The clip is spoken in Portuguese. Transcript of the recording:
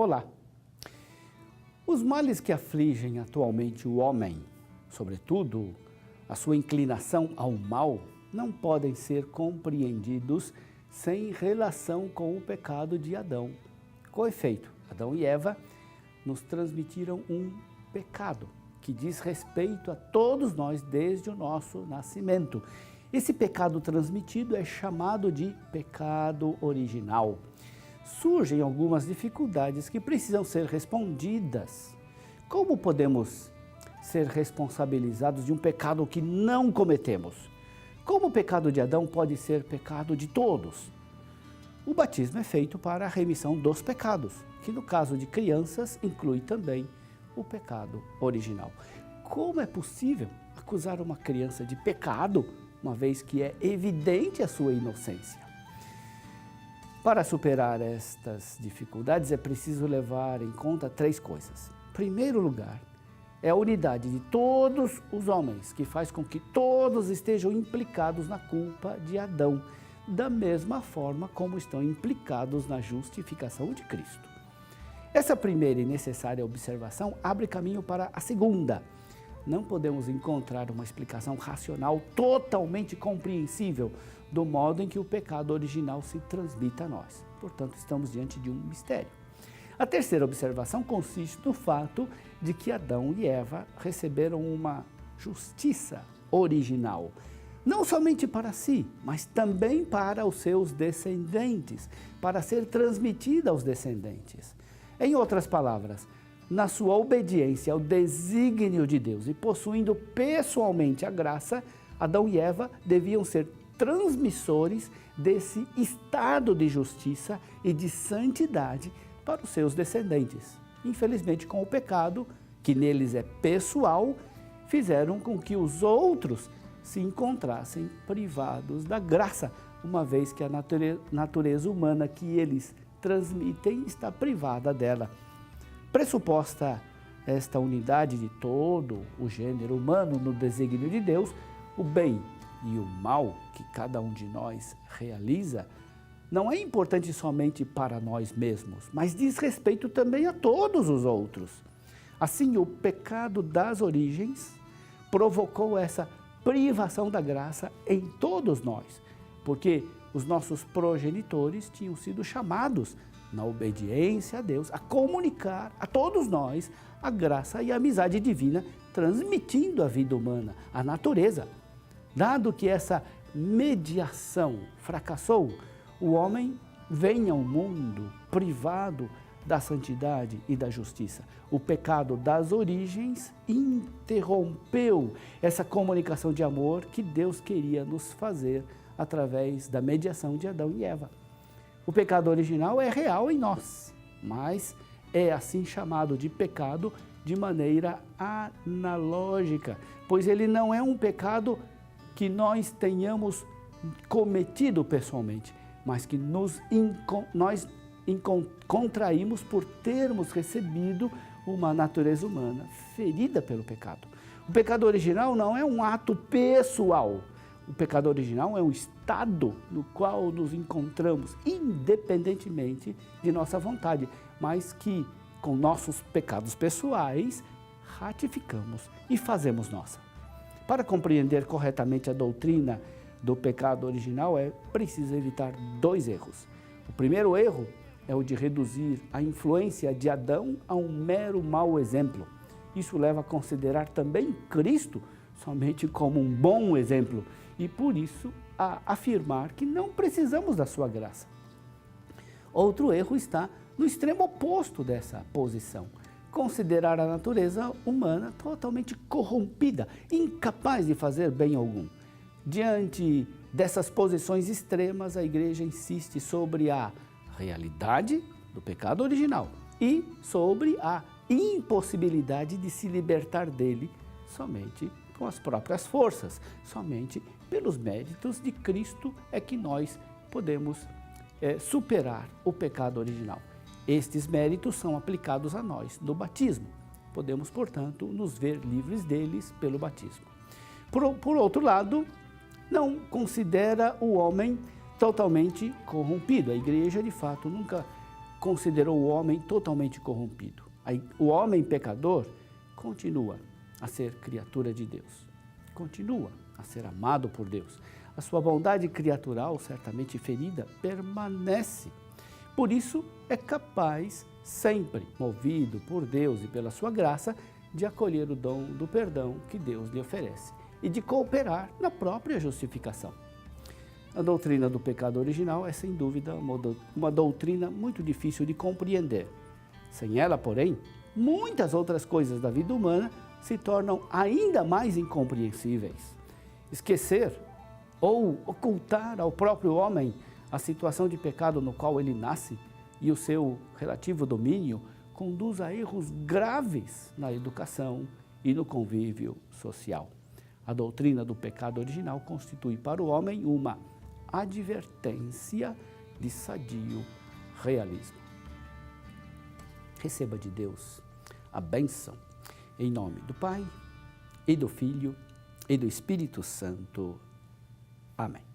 Olá! Os males que afligem atualmente o homem, sobretudo a sua inclinação ao mal, não podem ser compreendidos sem relação com o pecado de Adão. Com efeito, Adão e Eva nos transmitiram um pecado que diz respeito a todos nós desde o nosso nascimento. Esse pecado transmitido é chamado de pecado original. Surgem algumas dificuldades que precisam ser respondidas. Como podemos ser responsabilizados de um pecado que não cometemos? Como o pecado de Adão pode ser pecado de todos? O batismo é feito para a remissão dos pecados, que no caso de crianças inclui também o pecado original. Como é possível acusar uma criança de pecado, uma vez que é evidente a sua inocência? Para superar estas dificuldades é preciso levar em conta três coisas. Em primeiro lugar, é a unidade de todos os homens, que faz com que todos estejam implicados na culpa de Adão, da mesma forma como estão implicados na justificação de Cristo. Essa primeira e necessária observação abre caminho para a segunda. Não podemos encontrar uma explicação racional totalmente compreensível do modo em que o pecado original se transmite a nós. Portanto, estamos diante de um mistério. A terceira observação consiste no fato de que Adão e Eva receberam uma justiça original, não somente para si, mas também para os seus descendentes, para ser transmitida aos descendentes. Em outras palavras, na sua obediência ao desígnio de Deus e possuindo pessoalmente a graça, Adão e Eva deviam ser transmissores desse estado de justiça e de santidade para os seus descendentes. Infelizmente, com o pecado, que neles é pessoal, fizeram com que os outros se encontrassem privados da graça, uma vez que a natureza humana que eles transmitem está privada dela. Pressuposta esta unidade de todo o gênero humano no desígnio de Deus, o bem e o mal que cada um de nós realiza não é importante somente para nós mesmos, mas diz respeito também a todos os outros. Assim, o pecado das origens provocou essa privação da graça em todos nós, porque os nossos progenitores tinham sido chamados, na obediência a Deus, a comunicar a todos nós a graça e a amizade divina, transmitindo a vida humana, a natureza. Dado que essa mediação fracassou, o homem vem ao mundo privado da santidade e da justiça. O pecado das origens interrompeu essa comunicação de amor que Deus queria nos fazer através da mediação de Adão e Eva. O pecado original é real em nós, mas é assim chamado de pecado de maneira analógica, pois ele não é um pecado que nós tenhamos cometido pessoalmente, mas que nós contraímos por termos recebido uma natureza humana ferida pelo pecado. O pecado original não é um ato pessoal. O pecado original é um estado no qual nos encontramos independentemente de nossa vontade, mas que com nossos pecados pessoais ratificamos e fazemos nossa. Para compreender corretamente a doutrina do pecado original é preciso evitar dois erros. O primeiro erro é o de reduzir a influência de Adão a um mero mau exemplo. Isso leva a considerar também Cristo somente como um bom exemplo e, por isso, a afirmar que não precisamos da sua graça. Outro erro está no extremo oposto dessa posição. Considerar a natureza humana totalmente corrompida, incapaz de fazer bem algum. Diante dessas posições extremas, a Igreja insiste sobre a realidade do pecado original e sobre a impossibilidade de se libertar dele somente com as próprias forças, somente pelos méritos de Cristo é que nós podemos superar o pecado original. Estes méritos são aplicados a nós no batismo. Podemos, portanto, nos ver livres deles pelo batismo. Por outro lado, não considera o homem totalmente corrompido. A Igreja, de fato, nunca considerou o homem totalmente corrompido. O homem pecador continua a ser criatura de Deus, continua a ser amado por Deus. A sua bondade criatural, certamente ferida, permanece. Por isso, é capaz, sempre movido por Deus e pela sua graça, de acolher o dom do perdão que Deus lhe oferece e de cooperar na própria justificação. A doutrina do pecado original é, sem dúvida, uma doutrina muito difícil de compreender. Sem ela, porém, muitas outras coisas da vida humana se tornam ainda mais incompreensíveis. Esquecer ou ocultar ao próprio homem a situação de pecado no qual ele nasce e o seu relativo domínio conduz a erros graves na educação e no convívio social. A doutrina do pecado original constitui para o homem uma advertência de sadio realismo. Receba de Deus a bênção, em nome do Pai, e do Filho, e do Espírito Santo. Amém.